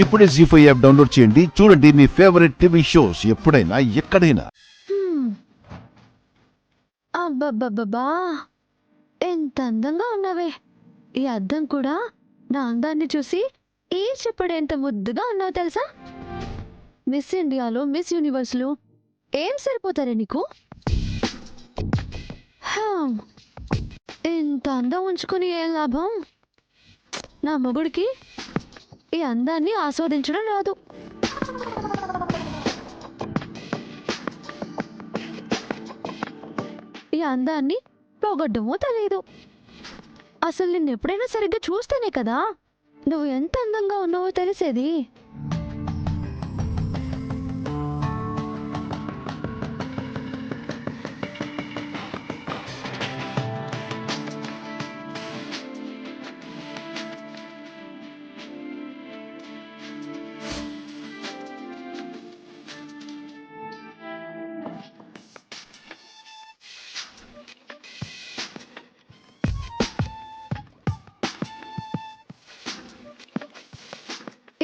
ఇప్పుడే జీ5 app download చేయండి. చూడండి మీ ఫేవరెట్ టీవీ షోస్ ఎప్పుడైనా ఎక్కడైనా. అబ్బబ్బబ్బా, ఎంత అందంగా ఉన్నావే. ఈ అద్దం కూడా నా అందాన్ని చూసి ఏ చెప్పడు ఎంత ముద్దుగా ఉన్నావు తెలుసా. మిస్ ఇండియాలో, మిస్ యూనివర్స్లో ఏం సరిపోతారే నీకు. ఇంత అందం ఉంచుకుని ఏం లాభం. నా మొగుడికి ఈ అందాన్ని ఆస్వాదించడం రాదు. ఈ అందాన్ని పోగొట్టమో తెలియదు. అసలు నిన్ను ఎప్పుడైనా సరిగ్గా చూస్తేనే కదా నువ్వు ఎంత అందంగా ఉన్నావో తెలిసేది.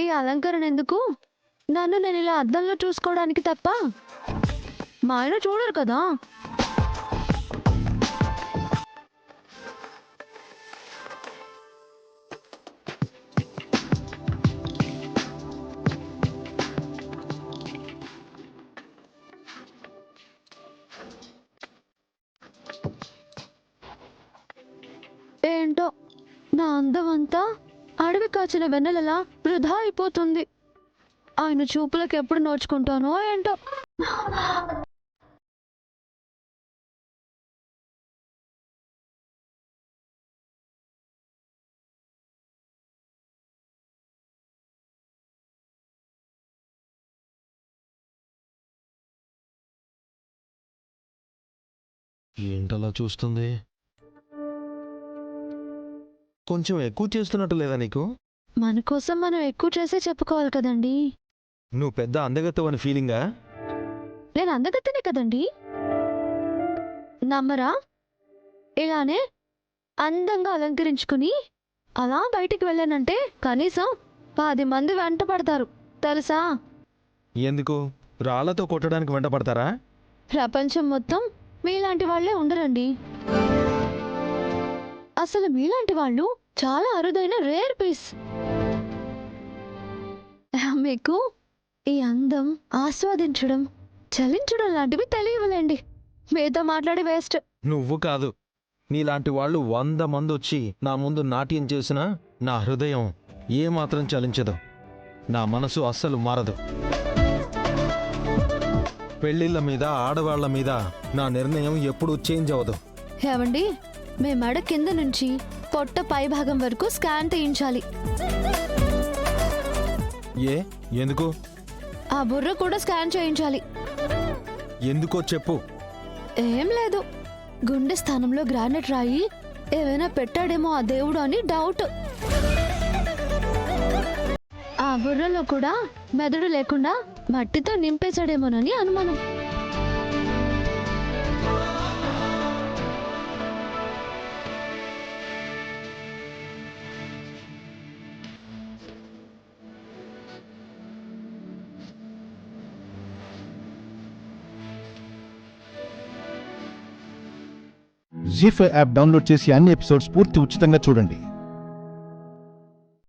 ఈ అలంకరణ ఎందుకు? నన్ను నేను ఇలా అద్దంలో చూసుకోవడానికి తప్ప మా ఆయన చూడరు కదా. ఏంటో నా అందం అంతా అడవి కాచిన వెన్నెలలా వృధా అయిపోతుంది. ఆయన చూపులకు ఎప్పుడు నోచుకుంటానో ఏంటో. ఏంటలా చూస్తుంది? కొంచెం ఎక్కువ చేస్తున్నట్టు లేదా నీకు? మన కోసం మనం ఎక్కువ చేసే చెప్పుకోవాలి కదండి. నువ్వు పెద్ద అందగత్తవు అని ఫీలింగా? నేను అందగత్తెనే కదండి. నమ్మరా? ఇలానే అందంగా అలంకరించుకుని అలా బయటికి వెళ్ళానంటే కనీసం 10 మంది వెంట పడతారు తెలుసా. ఎందుకు? రాళ్లతో కొట్టడానికి వెంట పడతారా? ప్రపంచం మొత్తం మీలాంటి వాళ్లే ఉండరండి. అసలు మీలాంటి వాళ్ళు చాలా అరుదైన రేర్ పీస్. మీకు ఈ అందం ఆస్వాదించడం, చలించడం లాంటివి తెలియవలేండి. మీతో మాట్లాడి వేస్ట్. నువ్వు కాదు, నీలాంటి వాళ్ళు 100 మంది వచ్చి నా ముందు నాట్యం చేసినా నా హృదయం ఏమాత్రం చలించదు, నా మనసు అస్సలు మారదు. పెళ్ళిళ్ళ మీద, ఆడవాళ్ల మీద నా నిర్ణయం ఎప్పుడూ చేంజ్ అవ్వదు. ఏమండి, మీ మెడ కింద నుంచి పొట్ట పై భాగం వరకు స్కాన్ తీయించాలి. ఎందుకు? ఆ బుర్ర కూడా స్కాన్ చేయించాలి. ఎందుకో చెప్పు. ఏం లేదు, గుండె స్థానంలో గ్రానైట్ రాయి ఏమైనా పెట్టాడేమో ఆ దేవుడు అని డౌట్. ఆ బుర్రలో కూడా మెదడు లేకుండా మట్టితో నింపేశాడేమోనని అనుమానం. జీ5 యాప్ డౌన్లోడ్ చేసి అన్ని ఎపిసోడ్స్ పూర్తి ఉచితంగా చూడండి.